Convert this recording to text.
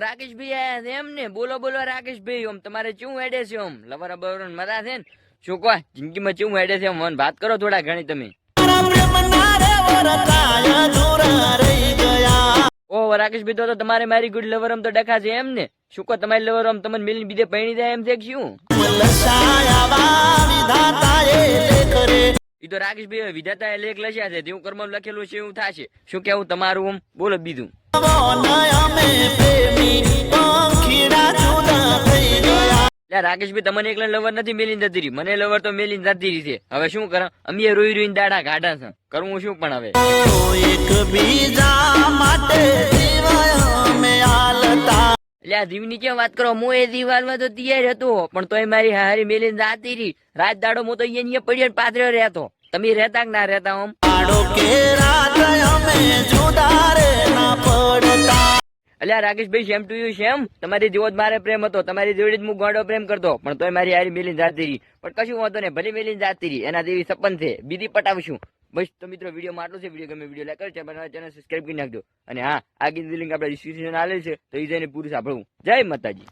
રાકેશભાઈ આયા છે એમ ને? બોલો બોલો રાકેશભાઈ, ઓમ તમારે ચેવું હેડે છે? ઓમ લવર બવર મજા છે ને? શું કહો જિંદગીમાં ચેવું હેડે છે? મને વાત કરો થોડા ઘણી તમે. ઓ રાકેશભાઈ, તો તમારે મારી ગુડ લવર આમ તો ડખા છે એમ ને? શું કહો તમારી લવર આમ તમને મિલીને બીજે પૈણી જાય એમ છે કે શું? ઈ તો રાકેશભાઈ વિધાતા એ લેખ લખ્યા છે, તેવું કર્મ લખેલું છે એવું થશે. શું કેવું તમારું? આમ બોલો બીજું. રાકેશભાઈ તમને એકલા લવર નથી મેલીને જતી રહી, મને લવર તો મેલીને જતી રહી છે. હવે શું કર? અમે રોઈ રોઈને દાડા ગાઢા છે, કરવું શું પણ હવે? એટલે આ દીવની ક્યાં વાત કરો? હું એ દિવાલમાં તો તૈયાર હતો, પણ તોય મારી હારી મેલીને જાતી રહી. રાત દાડો હું તો અહીંયા પડ્યો પાથર્યો રહેતો. તમે રહેતા કે ના રહેતા? આમ અલ્યા રાકેશભાઈ, સેમ ટુ યુ સેમ. તમારી જેવો જ મારે પ્રેમ હતો, તમારી જોડે જ હું ગોડો પ્રેમ કરતો, પણ તોય મારી હારી મેલીને જાતી રહી. પણ કશું વાંધો નહીં, ભલે મેલીને જાતી રહી, એના જેવી સપન છે, બીજી પટાવશું. બસ તો મિત્રો વિડીયો આટલું છે. વિડીયો ગમે વિડીયો લાઈક કરો, ચેનલ સબસ્ક્રાઇબ કરી નાખજો. અને હા, આગળની લિંક આપણે ડિસ્ક્રિપ્શન આલેલ છે, તો એ જઈને પૂરું સાંભળવું. જય માતાજી.